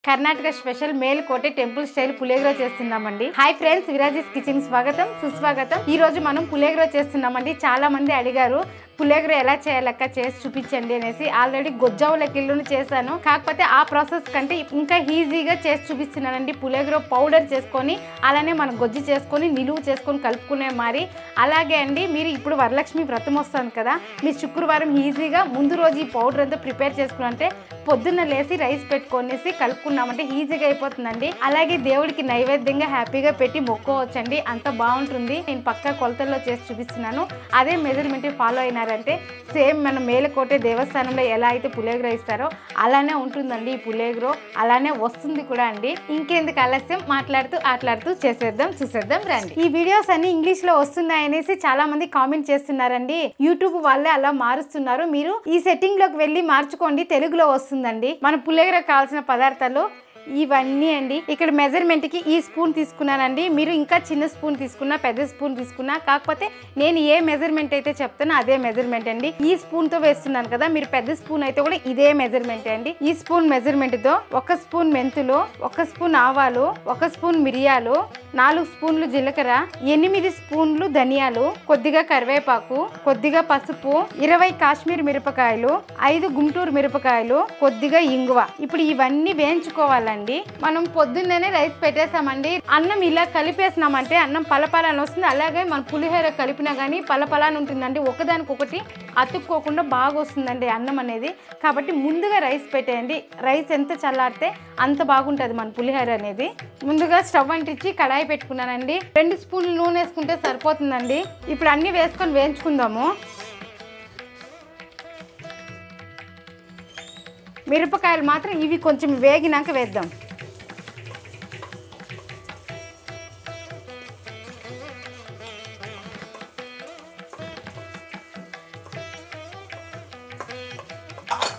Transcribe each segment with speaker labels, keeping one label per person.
Speaker 1: Karnataka special Melkote temple style pulihora చేస్తున్నామండి. Hi friends, విరాజీస్ kitchen స్వాగతం సుస్వాగతం. ఈ రోజు మనం పులిహోర చేస్తున్నామండి. చాలా మంది అడిగారు పులిహోర ఎలా చేయాలక్క చేసి చూపించండి అనేసి. ఆల్రెడీ గొజ్జావుల కిల్లును చేశాను, కాకపోతే ఆ ప్రాసెస్ కంటే ఇంకా ఈజీగా చేసి చూపిస్తున్నానండి. పులిహోర పౌడర్ చేసుకొని అలానే మనం గొజ్జు చేసుకొని నిలువు చేసుకొని కలుపుకునే మరి. అలాగే అండి, మీరు ఇప్పుడు వరలక్ష్మి వ్రతం వస్తుంది కదా, మీ శుక్రవారం ఈజీగా ముందు రోజు ఈ పౌడర్ అంతా ప్రిపేర్ చేసుకున్నంటే పొద్దున్న లేసి రైస్ పెట్టుకొనేసి కలుపుకున్నామంటే ఈజీగా అయిపోతుందండి. అలాగే దేవుడికి నైవేద్యంగా హ్యాపీగా పెట్టి మొక్కోవచ్చండి, అంత బాగుంటుంది. నేను పక్కా కొలతల్లో చేసి చూపిస్తున్నాను. అదే మెజర్మెంట్ ఫాలో అయినారంటే సేమ్ మన మేలకోటే దేవస్థానంలో ఎలా అయితే పులిహోర ఇస్తారో అలానే ఉంటుందండి ఈ పులిహోర, అలానే వస్తుంది కూడా అండి. ఇంకెందుకు ఆలస్యం, ఆట్లాడుతూ చేసేద్దాం, చూసేద్దాం రండి. ఈ వీడియోస్ అన్ని ఇంగ్లీష్ లో వస్తున్నాయనేసి చాలా మంది కామెంట్ చేస్తున్నారండి. యూట్యూబ్ వాళ్ళే అలా మారుస్తున్నారు, మీరు ఈ సెట్టింగ్ లోకి వెళ్ళి మార్చుకోండి, తెలుగులో వస్తుందండి. మన పులిహోర కావాల్సిన పదార్థాలు ఇవన్నీ అండి. ఇక్కడ మెజర్మెంట్ కి ఈ స్పూన్ తీసుకున్నానండి. మీరు ఇంకా చిన్న స్పూన్ తీసుకున్నా పెద్ద స్పూన్ తీసుకున్నా, కాకపోతే నేను ఏ మెజర్మెంట్ అయితే చెప్తానో అదే మెజర్మెంట్ అండి. ఈ స్పూన్ తో వేస్తున్నాను కదా, మీరు పెద్ద స్పూన్ అయితే కూడా ఇదే మెజర్మెంట్ అండి. ఈ స్పూన్ మెజర్మెంట్ తో 1 స్పూన్ మెంతులు, 1 స్పూన్ ఆవాలు, 1 స్పూన్ మిరియాలు, 4 స్పూన్లు జీలకర్ర, 8 స్పూన్లు ధనియాలు, కొద్దిగా కరివేపాకు, కొద్దిగా పసుపు, 20 కాశ్మీర్ మిరపకాయలు, 5 గుంటూరు మిరపకాయలు, కొద్దిగా ఇంగువ. ఇప్పుడు ఇవన్నీ వేయించుకోవాలండి. మనం పొద్దున్నే రైస్ పెట్టేసామండి, అన్నం ఇలా కలిపేసినామంటే అన్నం పలపలాని వస్తుంది. అలాగే మన పులిహోర కలిపినా కానీ పలపలాని ఉంటుందండి, ఒకదానికొకటి అతుక్కోకుండా బాగా వస్తుందండి అన్నం అనేది. కాబట్టి ముందుగా రైస్ పెట్టేయండి. రైస్ ఎంత చల్లారితే అంత బాగుంటుంది మన పులిహోర అనేది. ముందుగా స్టవ్ అంటించి కడాయి పెట్టుకున్నానండి. 2 స్పూన్లు నూనె వేసుకుంటే సరిపోతుందండి. ఇప్పుడు అన్నీ వేసుకొని వేయించుకుందాము. మిరపకాయలు మాత్రం ఇవి కొంచెం వేగినాక వేద్దాం.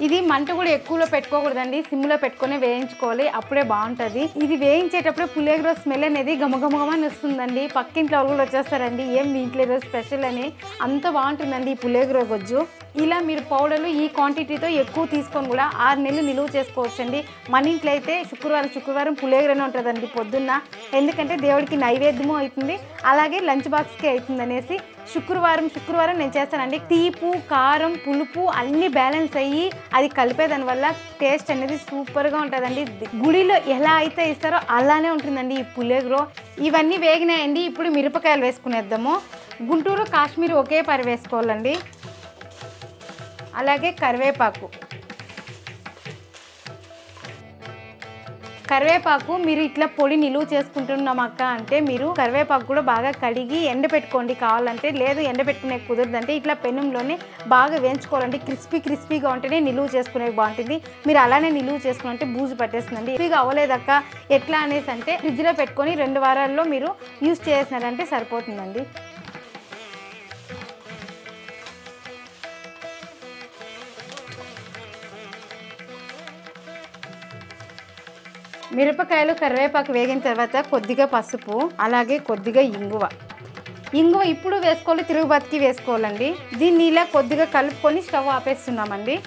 Speaker 1: ఇది మంట కూడా ఎక్కువలో పెట్టుకోకూడదండి, సిమ్లో పెట్టుకొని వేయించుకోవాలి, అప్పుడే బాగుంటుంది. ఇది వేయించేటప్పుడే పులిహోర స్మెల్ అనేది గమగమగమని వస్తుందండి. పక్కింట్లో వాళ్ళు కూడా వచ్చేస్తారండి, ఏం మీ ఇంట్లో ఈరోజు స్పెషల్ అని. అంత బాగుంటుందండి ఈ పులిహోర గొజ్జు. ఇలా మీరు పౌడర్లు ఈ క్వాంటిటీతో ఎక్కువ తీసుకొని కూడా 6 నెలలు నిలువ చేసుకోవచ్చండి. మన ఇంట్లో అయితే శుక్రవారం పులిహోరనే ఉంటుందండి పొద్దున్న, ఎందుకంటే దేవుడికి నైవేద్యము అవుతుంది, అలాగే లంచ్ బాక్స్కి అవుతుంది అనేసి శుక్రవారం నేను చేస్తానండి. తీపు కారం పులుపు అన్నీ బ్యాలెన్స్ అయ్యి అది కలిపేదాని వల్ల టేస్ట్ అనేది సూపర్గా ఉంటుందండి. గుడిలో ఎలా అయితే ఇస్తారో అలానే ఉంటుందండి ఈ పులిహోర. ఇవన్నీ వేగినాయండి. ఇప్పుడు మిరపకాయలు వేసుకునేద్దాము. గుంటూరు కాశ్మీర్ ఒకే పరి వేసుకోవాలండి. అలాగే కరివేపాకు మీరు ఇట్లా పొడి నిలువ చేసుకుంటున్నాం అక్క అంటే మీరు కరివేపాకు కూడా బాగా కడిగి ఎండబెట్టుకోండి కావాలంటే. లేదు ఎండబెట్టుకునే కుదరదంటే ఇట్లా పెనంలోనే బాగా వేయించుకోవాలండి. క్రిస్పీగా ఉంటేనే నిలువ చేసుకునే బాగుంటుంది. మీరు అలానే నిలువ చేసుకుంటే బూజు పట్టేస్తుందండి. క్రిస్పీగా అవ్వలేదక్క ఎట్లా అనేసి అంటే ఫ్రిడ్జ్లో పెట్టుకొని 2 వారాల్లో మీరు యూజ్ చేసినారంటే సరిపోతుందండి. మిరపకాయలు కరివేపాకు వేగిన తర్వాత కొద్దిగా పసుపు, అలాగే కొద్దిగా ఇంగువ ఇప్పుడు వేసుకోవాలి, తిరుగుబాతికి వేసుకోవాలండి. దీన్ని ఇలా కొద్దిగా కలుపుకొని స్టవ్ ఆపేస్తున్నామండి.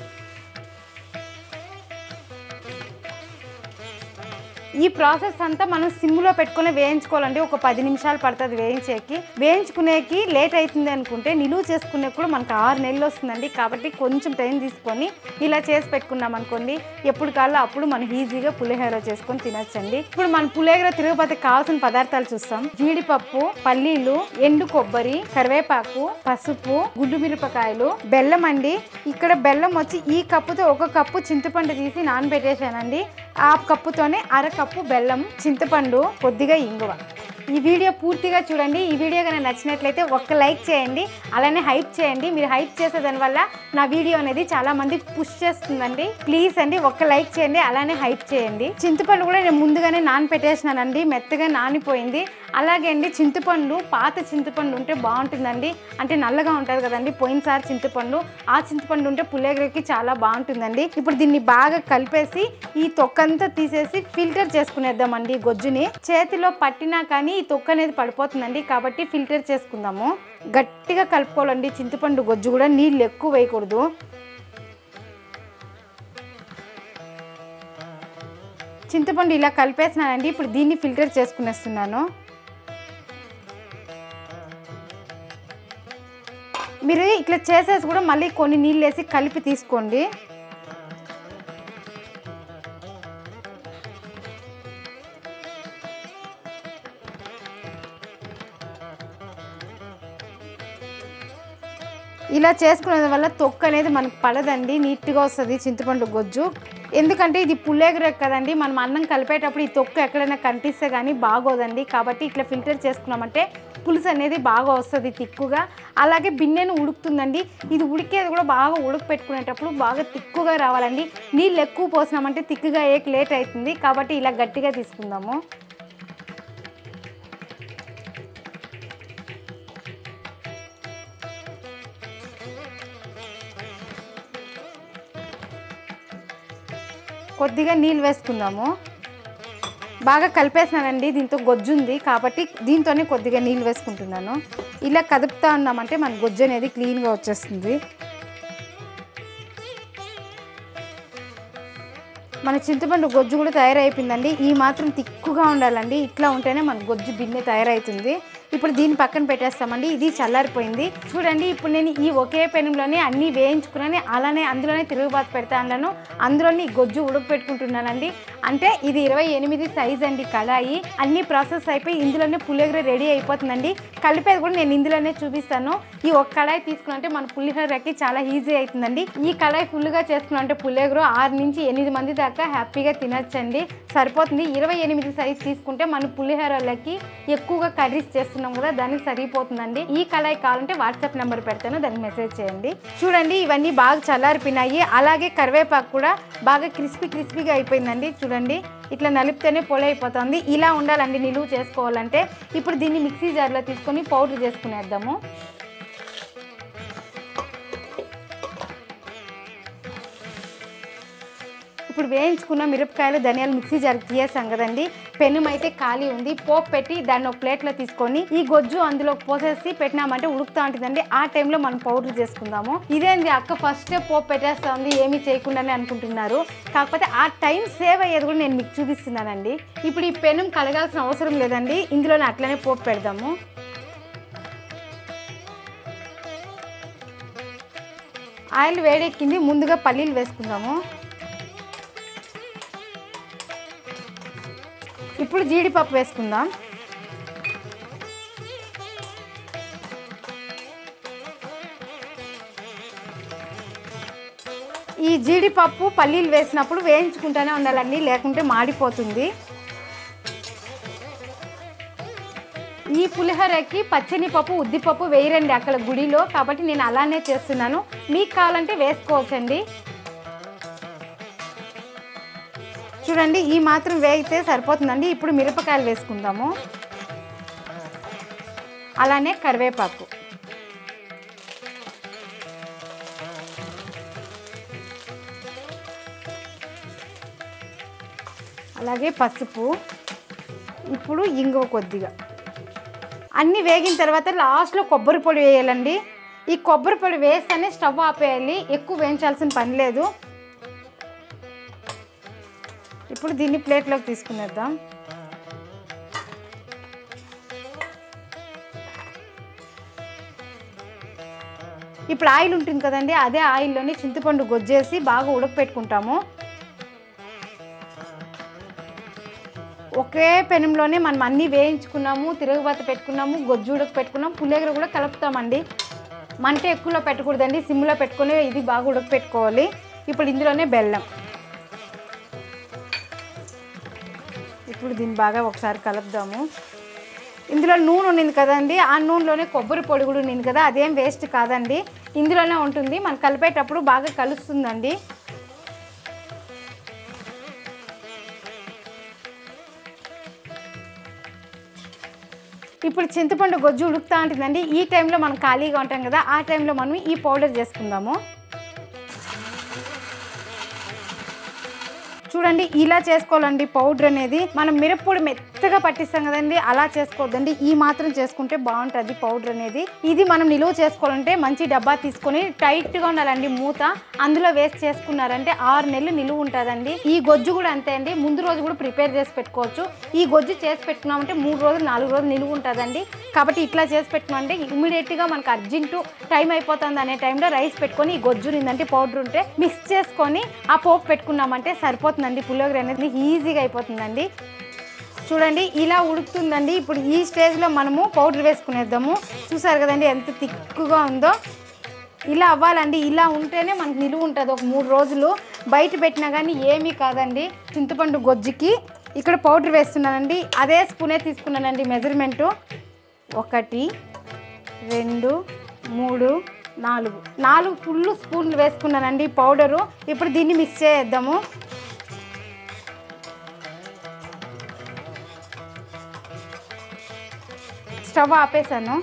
Speaker 1: ఈ ప్రాసెస్ అంతా మనం సిమ్లో పెట్టుకొని వేయించుకోవాలండి. ఒక 10 నిమిషాలు పడుతుంది వేయించుకునేకి లేట్ అవుతుంది అనుకుంటే నిలువ చేసుకునే కూడా మనకు 6 నెలలు వస్తుందండి. కాబట్టి కొంచెం టైం తీసుకొని ఇలా చేసి పెట్టుకున్నాం అనుకోండి, ఎప్పుడు కావాలో అప్పుడు మనం ఈజీగా పులిహోర చేసుకొని తినొచ్చండి. ఇప్పుడు మన పులిహోర తిరుగుబాతికి కావాల్సిన పదార్థాలు చూస్తాం. జీడిపప్పు, పల్లీలు, ఎండు కొబ్బరి, కరివేపాకు, పసుపు, గుండు మిరపకాయలు, బెల్లం అండి. ఇక్కడ బెల్లం వచ్చి ఈ కప్పుతో 1 కప్పు చింతపండు తీసి నానబెట్టేసానండి. ఆ కప్పుతోనే 1/2 కప్పు బెల్లం, చింతపండు, కొద్దిగా ఇంగువ. ఈ వీడియో పూర్తిగా చూడండి. ఈ వీడియో కనుక నచ్చినట్లయితే ఒక్క లైక్ చేయండి, అలానే హైప్ చేయండి. మీరు హైప్ చేసేదాని వల్ల నా వీడియో అనేది చాలా మంది పుష్ చేస్తుందండి. ప్లీజ్ అండి ఒక్క లైక్ చేయండి, అలానే హైప్ చేయండి. చింతపండు కూడా నేను ముందుగానే నానబెట్టేసినానండి, మెత్తగా నానిపోయింది. అలాగే అండి చింతపండు, పాత చింతపండు ఉంటే బాగుంటుందండి, అంటే నల్లగా ఉంటుంది కదండి పోయినసారి చింతపండు, ఆ చింతపండు ఉంటే పులిహోరకి చాలా బాగుంటుందండి. ఇప్పుడు దీన్ని బాగా కలిపేసి ఈ తొక్కంతా తీసేసి ఫిల్టర్ చేసుకునేద్దామండి. గొజ్జుని చేతిలో పట్టినా కానీ ఈ తొక్క అనేది పడిపోతుందండి, కాబట్టి ఫిల్టర్ చేసుకుందాము. గట్టిగా కలుపుకోవాలండి. చింతపండు గొజ్జు కూడా నీళ్ళు ఎక్కువ వేయకూడదు. చింతపండు ఇలా కలిపేసినానండి. ఇప్పుడు దీన్ని ఫిల్టర్ చేసుకునేస్తున్నాను. మీరు ఇట్లా చేసేసి కూడా మళ్ళీ కొన్ని నీళ్ళు వేసి కలిపి తీసుకోండి. ఇలా చేసుకునే వల్ల తొక్కు అనేది మనకు పడదండి, నీట్గా వస్తుంది చింతపండు గొజ్జు. ఎందుకంటే ఇది పులిహోర కదండి, మనం అన్నం కలిపేటప్పుడు ఈ తొక్కు ఎక్కడైనా కనిపిస్తే కానీ బాగోదండి. కాబట్టి ఇట్లా ఫిల్టర్ చేసుకున్నామంటే పులుసు అనేది బాగా వస్తుంది తిక్కుగా. అలాగే బిన్నెను ఉడుకుతుందండి. ఇది ఉడికేది కూడా బాగా ఉడుకు పెట్టుకునేటప్పుడు బాగా తిక్కుగా రావాలండి. నీళ్ళు ఎక్కువ పోసినామంటే తిక్కుగా అయ్యేకి లేట్ అవుతుంది. కాబట్టి ఇలా గట్టిగా తీసుకుందాము. కొద్దిగా నీళ్ళు వేసుకుందాము. బాగా కలిపేసినానండి, దీంతో గొజ్జు ఉంది కాబట్టి దీంతోనే కొద్దిగా నీళ్ళు వేసుకుంటున్నాను. ఇలా కదుపుతా ఉన్నామంటే మన గొజ్జు అనేది క్లీన్గా వచ్చేస్తుంది. మన చింతపండు గొజ్జు కూడా తయారైపోయిందండి. ఈ మాత్రం తిక్కుగా ఉండాలండి, ఇట్లా ఉంటేనే మన గొజ్జు బిన్నె తయారవుతుంది. ఇప్పుడు దీన్ని పక్కన పెట్టేస్తామండి. ఇది చల్లారిపోయింది. చూడండి, ఇప్పుడు నేను ఈ ఒకే పెనంలోనే అన్నీ వేయించుకున్నాను. అలానే అందులోనే తిరుగుబాటు పెడతాను. అందులోని గొజ్జు ఉడక పెట్టుకుంటున్నానండి. అంటే ఇది 28 సైజ్ అండి కళాయి. అన్ని ప్రాసెస్ అయిపోయి ఇందులోనే పులిహోర రెడీ అయిపోతుందండి. కలిపేది కూడా నేను ఇందులోనే చూపిస్తాను. ఈ ఒక కళాయి తీసుకున్నంటే మన పులిహోరకి చాలా ఈజీ అవుతుందండి. ఈ కళాయి ఫుల్గా చేసుకున్నంటే పులిహోర 6 నుంచి 8 మంది దాకా హ్యాపీగా తినచ్చండి, సరిపోతుంది. 28 సైజ్ తీసుకుంటే మన పులిహోరలకి ఎక్కువగా కర్రీస్ చేస్తున్నాం కదా, దానికి సరిపోతుందండి. ఈ కళాయి కావాలంటే వాట్సాప్ నెంబర్ పెడతాను, దానికి మెసేజ్ చేయండి. చూడండి, ఇవన్నీ బాగా చల్లారిపోయినాయి. అలాగే కరివేపాకు కూడా బాగా క్రిస్పీగా అయిపోయిందండి. చూడండి, ఇట్లా నలిపితేనే పొడి అయిపోతుంది. ఇలా ఉండాలండి నిలువ చేసుకోవాలంటే. ఇప్పుడు దీన్ని మిక్సీ జార్లో తీసుకొని పౌడర్ చేసుకునేద్దాము. ఇప్పుడు వేయించుకున్న మిరపకాయలు ధనియాలు మిక్సీ జార్కి తీయేసాం కదండి. పెనం అయితే ఖాళీ ఉంది. పోపు పెట్టి దాన్ని ఒక ప్లేట్లో తీసుకొని ఈ గొజ్జు అందులో పోసేసి పెట్టినామంటే ఉడుకుతా ఉంటుందండి. ఆ టైంలో మనం పౌడర్ చేసుకుందాము. ఇదేంది అక్క ఫస్టే పోపు పెట్టేస్తా ఉంది ఏమీ చేయకుండానే అనుకుంటున్నారు. కాకపోతే ఆ టైం సేవ్ అయ్యేది కూడా నేను మీకు చూపిస్తున్నానండి. ఇప్పుడు ఈ పెనం కలగాల్సిన అవసరం లేదండి, ఇందులోనే అట్లనే పోపు పెడదాము. ఆయిల్ వేడెక్కింది. ముందుగా పల్లీలు వేసుకుందాము. ఇప్పుడు జీడిపప్పు వేసుకుందాం. ఈ జీడిపప్పు పల్లీలు వేసినప్పుడు వేయించుకుంటూనే ఉండాలండి, లేకుంటే మాడిపోతుంది. ఈ పులిహోరకి పచ్చని పప్పు ఉద్దిపప్పు వేయరండి అక్కడ గుడిలో, కాబట్టి నేను అలానే చేస్తున్నాను. మీకు కావాలంటే వేసుకోవచ్చండి. చూడండి, ఈ మాత్రం వేగితే సరిపోతుందండి. ఇప్పుడు మిరపకాయలు వేసుకుందాము. అలానే కరివేపాకు, అలాగే పసుపు, ఇప్పుడు ఇంగువ కొద్దిగా. అన్నీ వేగిన తర్వాత లాస్ట్లో కొబ్బరి పొడి వేయాలండి. ఈ కొబ్బరి పొడి వేస్తేనే స్టవ్ ఆపేయాలి, ఎక్కువ వేయించాల్సిన పని లేదు. ఇప్పుడు దీన్ని ప్లేట్లోకి తీసుకునేద్దాం. ఇప్పుడు ఆయిల్ ఉంటుంది కదండి, అదే ఆయిల్లోని చింతపండు గొజ్జేసి బాగా ఉడకపెట్టుకుంటాము. ఒకే పెనంలోనే మనం అన్నీ వేయించుకున్నాము, తిరుగుబాత పెట్టుకున్నాము, గొజ్జు ఉడకపెట్టుకున్నాము, పులిహోర కూడా కలుపుతామండి. మంట ఎక్కువలో పెట్టకూడదండి, సిమ్లో పెట్టుకొని ఇది బాగా ఉడకపెట్టుకోవాలి. ఇప్పుడు ఇందులోనే బెల్లం. ఇప్పుడు దీన్ని బాగా ఒకసారి కలుపుదాము. ఇందులో నూనె ఉన్నింది కదండి, ఆ నూనెలోనే కొబ్బరి పొడి కూడా ఉన్నింది కదా, అదేం వేస్ట్ కాదండి, ఇందులోనే ఉంటుంది. మనం కలిపేటప్పుడు బాగా కలుస్తుందండి. ఇప్పుడు చింతపండు గొజ్జు ఉడుకుతా ఉంటుందండి. ఈ టైంలో మనం ఖాళీగా ఉంటాం కదా, ఆ టైంలో మనం ఈ పౌడర్ చేసుకుందాము. చూడండి ఇలా చేసుకోవాలండి పౌడర్ అనేది. మనం మిరప్పొడి మెత్తగా పట్టిస్తాం కదండి, అలా చేసుకోవద్దండి. ఈ మాత్రం చేసుకుంటే బాగుంటుంది పౌడర్ అనేది. ఇది మనం నిలువ చేసుకోవాలంటే మంచి డబ్బా తీసుకొని టైట్గా ఉండాలండి మూత, అందులో వేస్ట్ చేసుకున్నారంటే 6 నెలలు నిలువ ఉంటుందండి. ఈ గొజ్జు కూడా అంతే అండి, ముందు రోజు కూడా ప్రిపేర్ చేసి పెట్టుకోవచ్చు. ఈ గొజ్జు చేసి పెట్టుకున్నామంటే 3 రోజులు 4 రోజులు నిలువ ఉంటుందండి. కాబట్టి ఇట్లా చేసి పెట్టుకున్నామంటే ఇమ్మీడియట్గా మనకు అర్జెంటు టైం అయిపోతుంది అనే టైంలో రైస్ పెట్టుకొని ఈ గొజ్జు నిందంటే పౌడర్ ఉంటే మిక్స్ చేసుకొని ఆ పోపు పెట్టుకున్నామంటే సరిపోతుందండి. పులిహోర అనేది ఈజీగా అయిపోతుందండి. చూడండి ఇలా ఉడుకుతుందండి. ఇప్పుడు ఈ స్టేజ్లో మనము పౌడర్ వేసుకునేద్దాము. చూసారు కదండి ఎంత తిక్కుగా ఉందో. ఇలా అవ్వాలండి, ఇలా ఉంటేనే మనకు నిలువ ఉంటుంది ఒక 3 రోజులు. బయట పెట్టినా కానీ ఏమీ కాదండి. చింతపండు గొజ్జుకి ఇక్కడ పౌడర్ వేస్తున్నానండి. అదే స్పూనే తీసుకున్నానండి మెజర్మెంటు. 1 2 3 4 ఫుల్ స్పూన్లు వేసుకున్నానండి పౌడరు. ఇప్పుడు దీన్ని మిక్స్ చేద్దాము. స్టవ్ ఆపేసాను.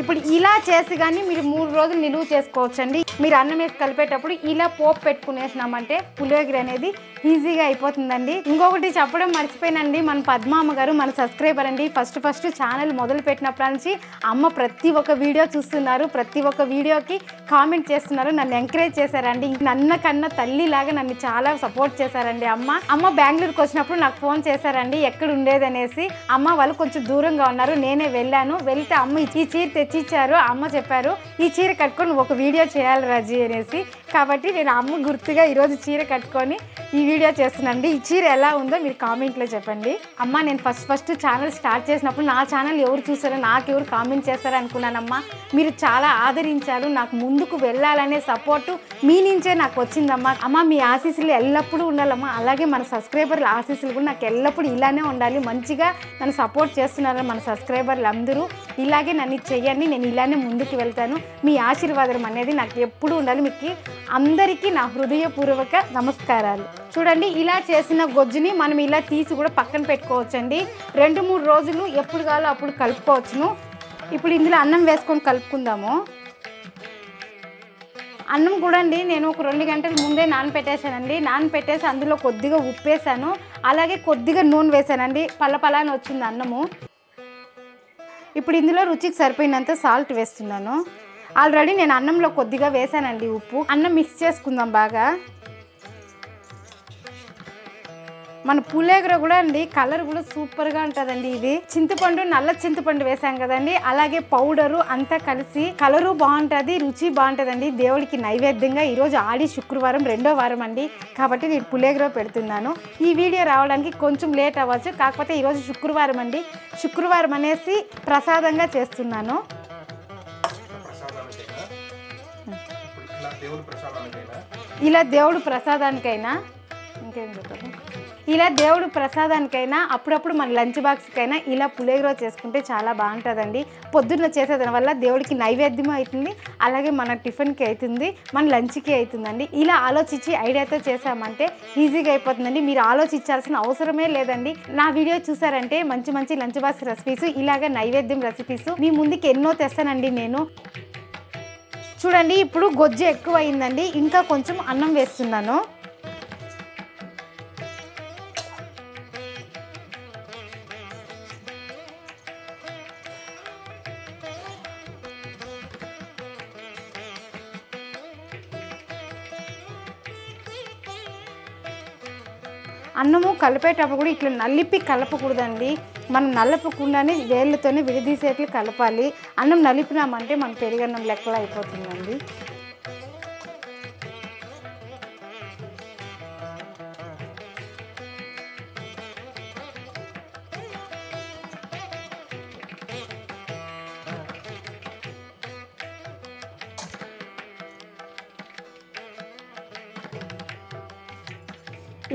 Speaker 1: ఇప్పుడు ఇలా చేసి కానీ మీరు 3 రోజులు నిలువ చేసుకోవచ్చండి. మీరు అన్నం వేసి కలిపేటప్పుడు ఇలా పోపు పెట్టుకునేసినామంటే పులిహోర అనేది ఈజీగా అయిపోతుందండి. ఇంకొకటి చెప్పడం మర్చిపోయినండి, మన పద్మమ్మ గారు మన సబ్స్క్రైబర్ అండి. ఫస్ట్ ఛానల్ మొదలు పెట్టినప్పటి నుంచి అమ్మ ప్రతి ఒక్క వీడియో చూస్తున్నారు, ప్రతి ఒక్క వీడియోకి కామెంట్ చేస్తున్నారు, నన్ను ఎంకరేజ్ చేశారండి. నన్న కన్నా తల్లిలాగా నన్ను చాలా సపోర్ట్ చేశారండి. అమ్మ బెంగళూరుకి వచ్చినప్పుడు నాకు ఫోన్ చేశారండి ఎక్కడ ఉండేది అనేసి. అమ్మ వాళ్ళు కొంచెం దూరంగా ఉన్నారు, నేనే వెళ్ళాను. వెళ్తే అమ్మ ఈ చీర తెచ్చిచ్చారు. అమ్మ చెప్పారు ఈ చీర కట్టుకొని ఒక వీడియో చేయాలి రాజీ అనేసి. కాబట్టి నేను అమ్మ గుర్తుగా ఈరోజు చీర కట్టుకొని ఈ వీడియో చేస్తున్నానండి. ఈ చీర ఎలా ఉందో మీరు కామెంట్లో చెప్పండి. అమ్మ నేను ఫస్ట్ ఛానల్ స్టార్ట్ చేసినప్పుడు నా ఛానల్ ఎవరు చూసారో నాకు ఎవరు కామెంట్ చేస్తారో అనుకున్నానమ్మా. మీరు చాలా ఆదరించారు, నాకు ముందుకు వెళ్ళాలనే సపోర్టు మీ నుంచే నాకు వచ్చిందమ్మా. అమ్మ మీ ఆశీస్సులు ఎల్లప్పుడూ ఉండాలమ్మా. అలాగే మన సబ్స్క్రైబర్ల ఆశీస్సులు కూడా నాకు ఎల్లప్పుడూ ఇలానే ఉండాలి. మంచిగా నన్ను సపోర్ట్ చేస్తున్నారు మన సబ్స్క్రైబర్లు అందరూ. ఇలాగే నన్ను చెయ్యండి, నేను ఇలానే ముందుకు వెళ్తాను. మీ ఆశీర్వాదం అనేది నాకు ఎప్పుడూ ఉండాలి. మీకు అందరికీ నా హృదయపూర్వక నమస్కారాలు. చూడండి ఇలా చేసిన గొజ్జుని మనం ఇలా తీసి కూడా పక్కన పెట్టుకోవచ్చండి. 2-3 రోజులు ఎప్పుడు కావాలో అప్పుడు కలుపుకోవచ్చును. ఇప్పుడు ఇందులో అన్నం వేసుకొని కలుపుకుందాము. అన్నం కూడా అండి నేను ఒక 2 గంటల ముందే నానపెట్టేసానండి. నానపెట్టేసి అందులో కొద్దిగా ఉప్పు వేసాను, అలాగే కొద్దిగా నూనె వేసానండి. పల్లపలాని వచ్చింది అన్నము. ఇప్పుడు ఇందులో రుచికి సరిపోయినంత సాల్ట్ వేస్తున్నాను. ఆల్రెడీ నేను అన్నంలో కొద్దిగా వేసానండి ఉప్పు. అన్నం మిక్స్ చేసుకుందాం బాగా. మన పులిహోర కూడా అండి కలర్ కూడా సూపర్గా ఉంటుందండి. ఇది చింతపండు, నల్ల చింతపండు వేసాం కదండి, అలాగే పౌడరు అంతా కలిసి కలరు బాగుంటుంది, రుచి బాగుంటుందండి. దేవుడికి నైవేద్యంగా ఈరోజు ఆడి శుక్రవారం 2వ వారం అండి, కాబట్టి నేను పులిహోర పెడుతున్నాను. ఈ వీడియో రావడానికి కొంచెం లేట్ అవ్వచ్చు, కాకపోతే ఈరోజు శుక్రవారం అండి. శుక్రవారం అనేసి ప్రసాదంగా చేస్తున్నాను. ఇలా దేవుడు ప్రసాదానికైనా ఇంకేం చెప్పారు, ఇలా దేవుడు ప్రసాదానికైనా అప్పుడప్పుడు మన లంచ్ బాక్స్కైనా ఇలా పులిహోర చేసుకుంటే చాలా బాగుంటుందండి. పొద్దున్న చేసేదాని వల్ల దేవుడికి నైవేద్యం అవుతుంది, అలాగే మన టిఫిన్కి అవుతుంది, మన లంచ్కి అవుతుందండి. ఇలా ఆలోచించి ఐడియాతో చేసామంటే ఈజీగా అయిపోతుందండి. మీరు ఆలోచించాల్సిన అవసరమే లేదండి. నా వీడియో చూసారంటే మంచి లంచ్ బాక్స్ రెసిపీస్, ఇలాగ నైవేద్యం రెసిపీస్ మీ ముందుకి ఎన్నో తెస్తానండి నేను. చూడండి ఇప్పుడు గొజ్జు ఎక్కువ అయిందండి, ఇంకా కొంచెం అన్నం వేస్తున్నాను. అన్నము కలిపేటప్పుడు కూడా ఇట్లా నలిపి కలపకూడదండి. మనం నలపకుండానే వేళ్ళతోనే విడదీసేట్లు కలపాలి. అన్నం నలిపినామంటే మన పెరుగన్నం లెక్కలు అయిపోతుందండి.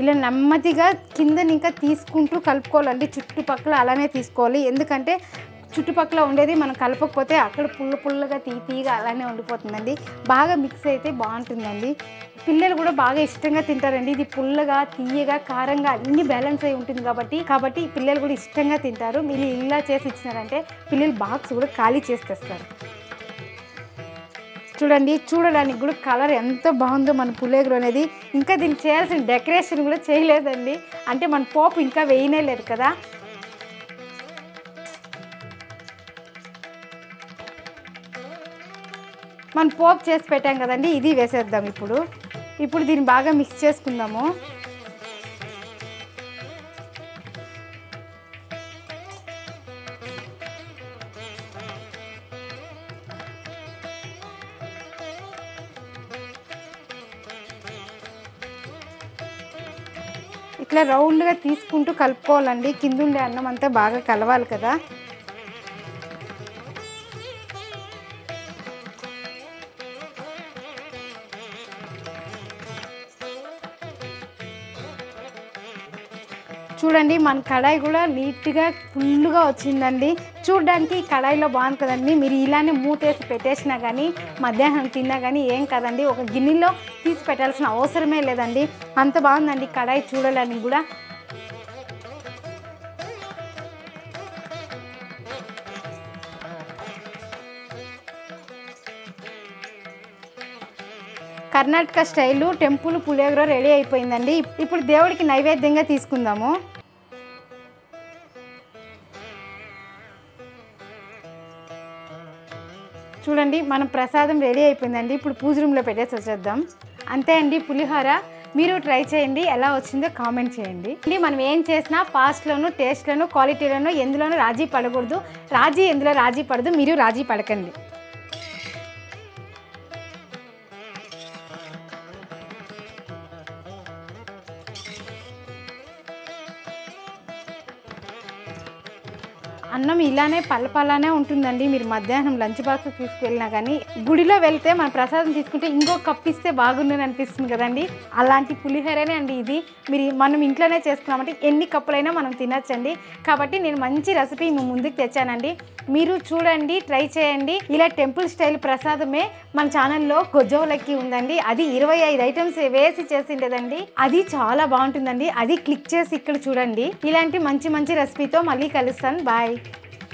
Speaker 1: ఇలా నెమ్మదిగా కిందని ఇంకా తీసుకుంటూ కలుపుకోవాలండి. చుట్టుపక్కల అలానే తీసుకోవాలి, ఎందుకంటే చుట్టుపక్కల ఉండేది మనం కలపకపోతే అక్కడ పుల్లగా తీగా అలానే ఉండిపోతుందండి. బాగా మిక్స్ అయితే బాగుంటుందండి. పిల్లలు కూడా బాగా ఇష్టంగా తింటారండి. ఇది పుల్లగా తీయగా కారంగా అన్ని బ్యాలెన్స్ అయి ఉంటుంది కాబట్టి పిల్లలు కూడా ఇష్టంగా తింటారు. మీరు ఇలా చేసి ఇచ్చినారంటే పిల్లలు బాక్స్ కూడా ఖాళీ చేసి తెస్తారు. చూడండి, చూడడానికి కూడా కలర్ ఎంత బాగుందో మన పులిహోర అనేది. ఇంకా దీనికి చేయాల్సిన డెకరేషన్ కూడా చేయలేదండి, అంటే మన పోపు ఇంకా వేయనే లేదు కదా. మనం పోపు చేసి పెట్టాం కదండి, ఇది వేసేద్దాం. ఇప్పుడు దీన్ని బాగా మిక్స్ చేసుకుందాము. ఇట్లా రౌండ్గా తీసుకుంటూ కలుపుకోవాలండి, కింద ఉండే అన్నం అంతా బాగా కలవాలి కదా. చూడండి, మన కడాయి కూడా నీట్గా ఫుల్గా వచ్చిందండి. చూడడానికి కడాయిలో బాగుంది కదండి. మీరు ఇలానే మూతేసి పెట్టేసినా కానీ మధ్యాహ్నం తిన్నా కానీ ఏం కదండి, ఒక గిన్నెలో తీసి పెట్టాల్సిన అవసరమే లేదండి. అంత బాగుందండి కడాయి చూడడానికి కూడా. కర్ణాటక స్టైలు టెంపుల్ పులిహోర రెడీ అయిపోయిందండి. ఇప్పుడు దేవుడికి నైవేద్యంగా తీసుకుందాము. చూడండి, మన ప్రసాదం రెడీ అయిపోయిందండి. ఇప్పుడు పూజ రూమ్లో పెట్టేసి వచ్చేద్దాం. అంతే అండి పులిహోర. మీరు ట్రై చేయండి, ఎలా వచ్చిందో కామెంట్ చేయండి. మనం ఏం చేసినా ఫాస్ట్లోను, టేస్ట్లోను, క్వాలిటీలోను ఎందులోనూ రాజీ పడకూడదు. ఎందులో రాజీ పడదు, మీరు రాజీ పడకండి. అన్నం ఇలానే పల్లపల్లానే ఉంటుందండి. మీరు మధ్యాహ్నం లంచ్ బాక్స్ తీసుకువెళ్ళినా కానీ, గుడిలో వెళ్తే మన ప్రసాదం తీసుకుంటే ఇంకో కప్పు ఇస్తే బాగుందని అనిపిస్తుంది కదండి. అలాంటి పులిహోరనే అండి ఇది. మనం ఇంట్లోనే చేసుకున్నామంటే ఎన్ని కప్పులైనా మనం తినచ్చండి. కాబట్టి నేను మంచి రెసిపీ మీ ముందుకు తెచ్చానండి. మీరు చూడండి, ట్రై చేయండి. ఇలా టెంపుల్ స్టైల్ ప్రసాదమే మన ఛానల్లో గొజ్జోలకి ఉందండి. అది 25 ఐటమ్స్ వేసి చేసిండేదండి. అది చాలా బాగుంటుందండి. అది క్లిక్ చేసి ఇక్కడ చూడండి. ఇలాంటి మంచి మంచి రెసిపీతో మళ్ళీ కలుస్తాను. బాయ్.